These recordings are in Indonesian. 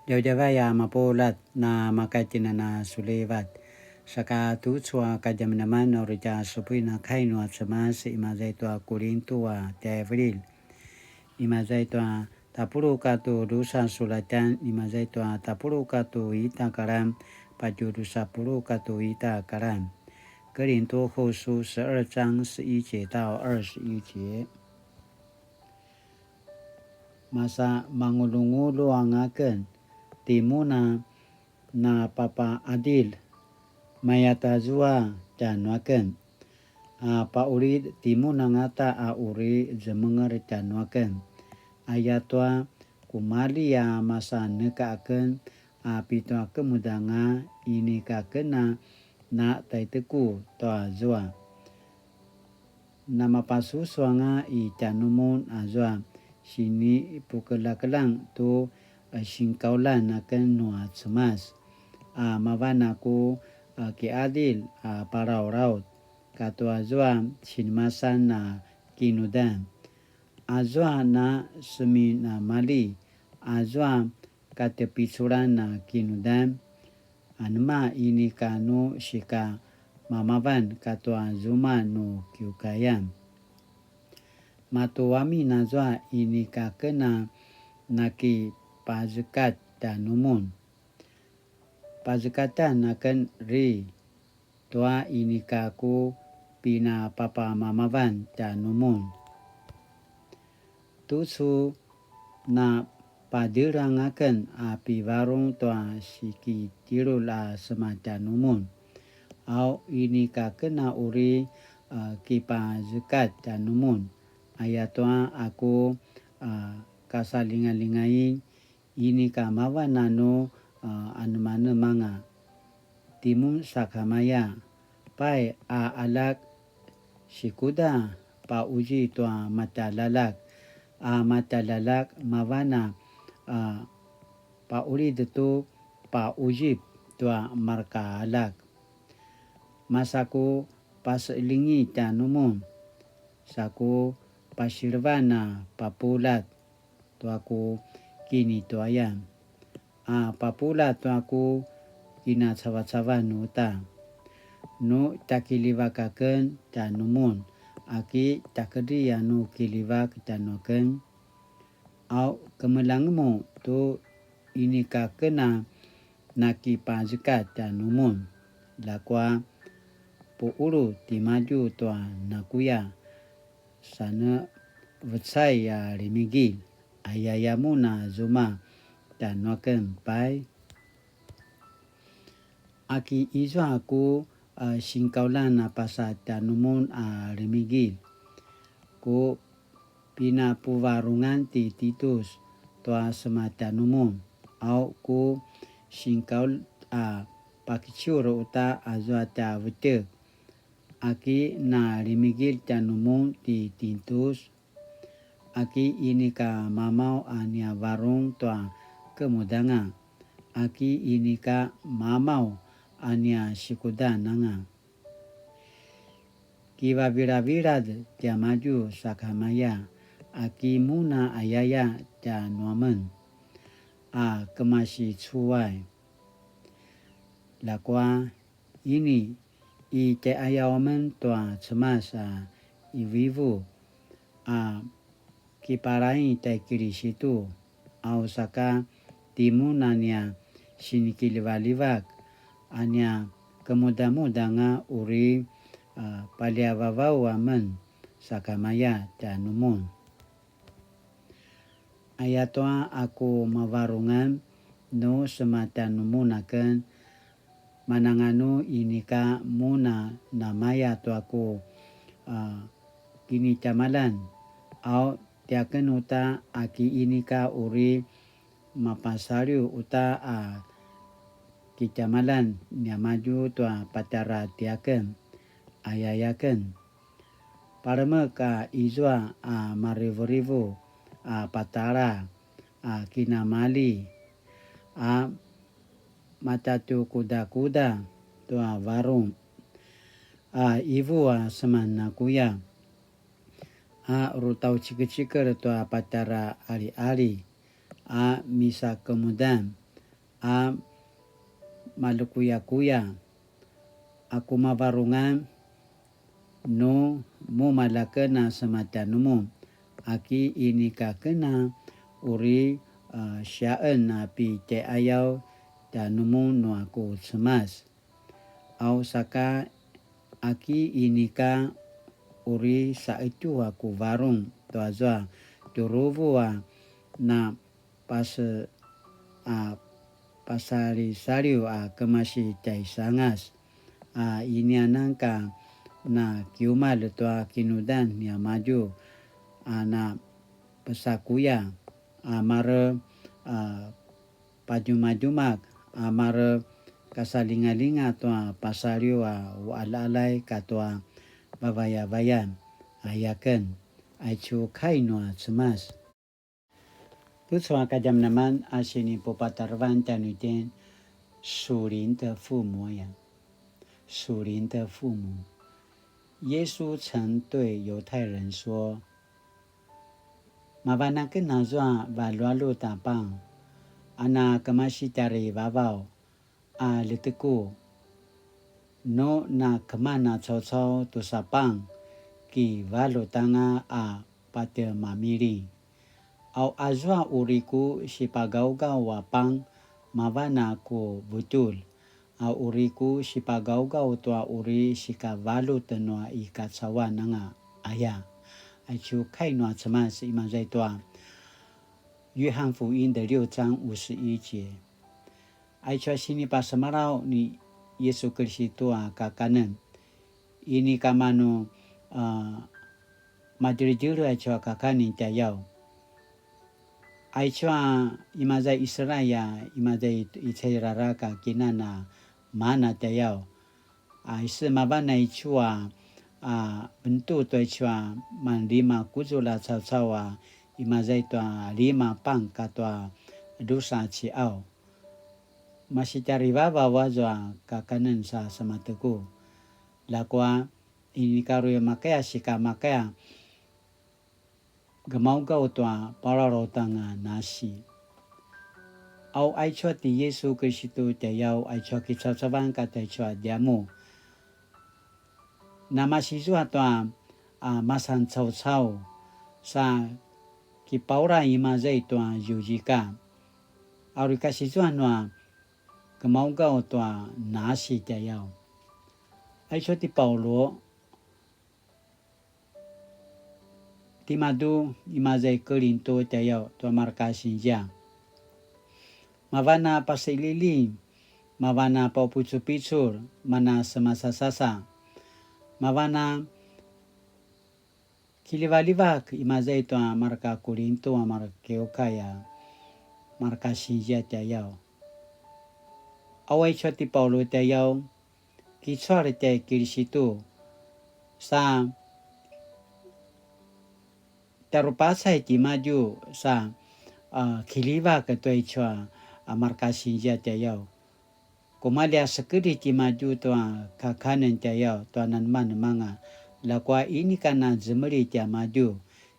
Jawjawaya mapulat na makatina na sulivat. Saka tutsua kajamnaman orja supui na kainu atsamas imazaitua kulintua tevril. Imazaitua tapuru katu dusa sulatan imazaitua tapuru katu ita karam pajudu sapuru katu ita karam. 哥林多后书12章11节到21节。Masa mangulu-ngulu angaken timuna na papa adil mayata zua janwaken pa uri timuna ngata a uri zemenger janwaken ayatwa kumali ya masa neka aken a pitwa kemudanga ini kakena na taiteku toa zua nama pasuswanga i janumun azua sini pukelakelang tu singkaulan akan nuat semas mavanaku ki adil parau raut katu azua sinmasan na kinudan azua na semi na mali azua katepisuran na kinudan anma ini kanu shika mamavan katu azuma no kiukayan matuwami nazwa ini kakena naki pazekat danumun pazekatan akan ri tua ini kaku pina papa mamavan danumun tusu na padirang akan api warung tua siki tirula semacam numun au ini kakena uri kipa zekat danumun ayatwa aku kasalinga-lingai ini kamawa nano anumane manga timun sakamaya pai alak sikuda pa uji tua matalalak matalalak mawana pa uri detu pa uji tua marka alak masaku paselingi tanumun saku pasirvana papulat tuaku kini tuayan papulat tuaku kina cawa-cawa nuta nu takilivakaken tanumun aki takedi anu kilivak tanuken au kemelangmu tu ini kakena naki pazekat tanumun lakwa puulu timaju tua nakuya sana vetsai ya rimigi ayayamuna zuma dan waken pai aki izwa aku singkaulan pasa tanumun rimigi ku pina puwarungan ti Titus tua sematanumun au ku singkaul pakicuro uta azwa ta vete aki na rimigil tanumun ti Titus aki ini ka mamau ania warung tua kemudanga aki ini ka mamau ania sikudananga kiwa virad tia maju sakamaya aki muna ayaya tia nuamen kemasi cuai lakwa ini i te ayawamen tua cemas ivivu kiparai te kiri situ au saka timunania sinikilivaliwak ania kemuda-mudanga uri paliavavau amen sakamaya tanumun ayatwa aku mawarungan no sematanumun akan mananganu inika muna namaya tu aku kini camalan au tiaken uta aki inika uri mapasariu uta kicamalan nyamaju tu patara tiaken ayayaken parame ka izwa marivu-rivu patara kinamali matatu kuda-kuda tua warung ivu semana kuya rutau cikir-cikir tua patara ali-ali misa kemudian a malukuya-kuya aku mavarungan no mo malakena sematanumo aki ini kakena uri syaan api te ayau tanumo no aku semas au saka aki ini ka uri sa itu aku varung toazwa turuvu na pasari-sariu kemasi tai sangas ini anangka na kiumal tua kinudan ya maju na pesakuya mara pajuma-jumak mara kasalinga-linga tua pasariu walalai katua babaya-bayan ayakan aichu kainua semas tu soal kajam naman asini popatarvan tanuten属灵的父母呀，属灵的父母。耶稣曾对犹太人说 Mabanaken na zwa valwalu tapang ana kamashitari babao litiku no na kamana chow tu sapang ki valu tanga pate mamiri au azwa uriku sipagau-gau wapang mavana ku betul au uriku sipagau-gau tua uri sikavalu tenua ikatsawa nanga aya aichu kainua cemas ima在tua约翰福音的6章51节 aichu sini pasamarau ni Yesus Kristus kakanen ini kamano madiri-diri aichu kakani tayau aichu imaza Israel imaza itsiraraka kinana mana tayau isi mabana aichu bentuk tu aichu man lima kuzula caw-caw imaza itu lima pang katwa dosa ciau masih cari baba wazwa kakanen sa samataku lakwa ini karu makaya sika makaya gemau-gau tua pararotanga nasi au aichu ti Yesus Kristus tayau aichu kicacaban kata aichu diamu nama siswa tua masan caw-caw sa kipaura imaza itu yujika au kasiswa noa gemau-gau tua nasi tayau aichu ti Paulo timadu imazai Korinto tayau tua markasinja mavana pasilili mavana paupucu-picur mana semasa-sasa mavana kiliva-livak imazai tua marka Korinto markeokaya markasinja tayau awai choti Paulo tayau kichar te Kristo sa terpasai ti maju sa kiliva ketoi chua markasinja tayau kumalia sekedi ti maju tua kakanen tayau tua nanman manga lakwa ini kana zemeri ti maju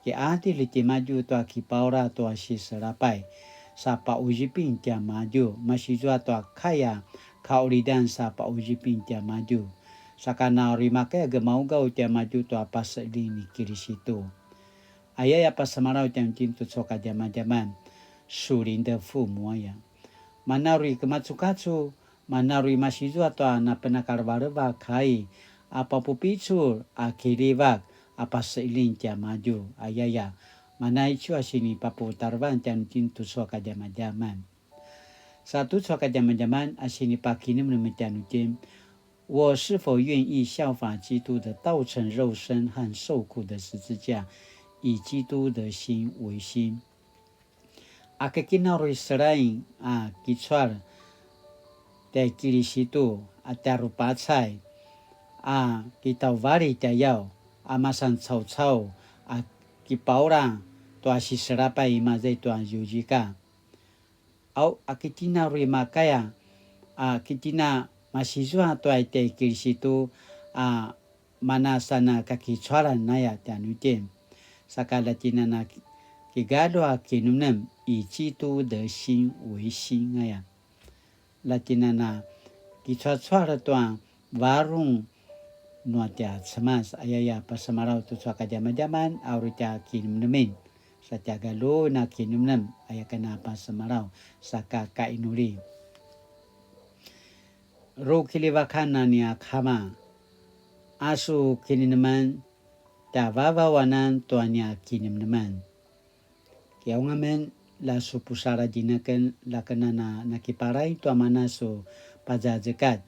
ki adil ti maju tua kipaura tua siserapai sa pa ujipin ti maju masijua tua kaya kaulidan sa pa ujipin ti maju sakana rimake gemau-gau ti maju tua pasali ni Kristo ayah pasamarau tiang cintu soka zaman-zaman surin de fu muaya manarui kematsu-katsu manarui masijua tua na penakarbareba kai apa pupicur akirivak apa seilin tia maju ayaya manai chua sini papu tarban tiang cintu soka zaman-zaman satu soka zaman-zaman asini pakini menemitian utim 我是否愿意效法基督的道成肉身和受苦的十字架以基督的心为心 Akekina selain kichwar te Kristo atarupatsai kita wari tayau amasan caw-caw kipaura tua siserapai mazai tua yujika au akitina rimakaya kitina masizua tua te Kristo manasana kakichwaran naya tanutem sakala tinana kigado kinunem 以基督的心为心呀 la tinana kichwa tuang warung nuatia semas ayaya pasamarau tu suaka jaman aurita kinim nemin satya galo na kinim nem ayakana pasamarau saka kainuri ro kilibakana ni akama asu kinineman ta wawanan tuanya kinim neman kiau ngamen la supusara jinaken la kenana nakiparai tu amana so pajajekat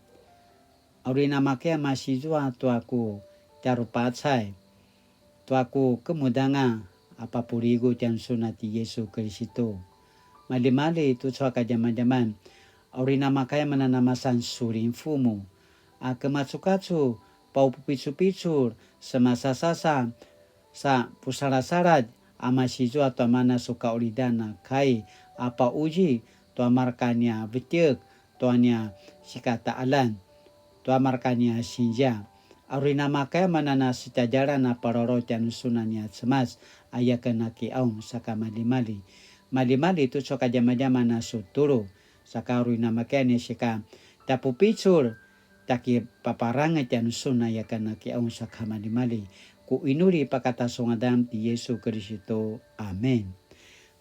aurina makea masijua tu aku carupacai tu aku kemudanga apa purigo tiang sunati Yesu Kristo mali tu suaka jaman aurina makaya mananamasan surin fumu kemasukatsu pau picu semasa sasa sa pusara-sarat amasijua tu amana suka olidana kai apa uji tu amarkanya betiek tuanya sikata alan tu amarkanya sinja aurina makaya manana sitajara na paroro tian sunanya semas ayakana ki aum saka mali tu soka jama na suturu saka aurina makaya ni sika tapu picur taki paparanga tian suna ayakana ki aum saka mali ku inuri pakata songadam di Yesu Kristo amen.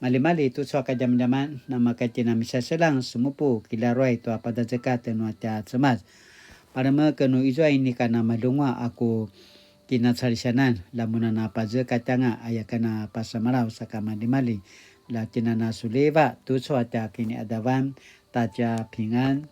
Mali itu soka jam-jaman nama katina misa selang sumupu kilaroi tu apa dajekat nuatia semas. Para kenu izo ini kana malunga aku kina sarisanan lamuna na paje katanga ayakana pasamarau saka mali la tinana suleva tu soata kini adawan taja pingan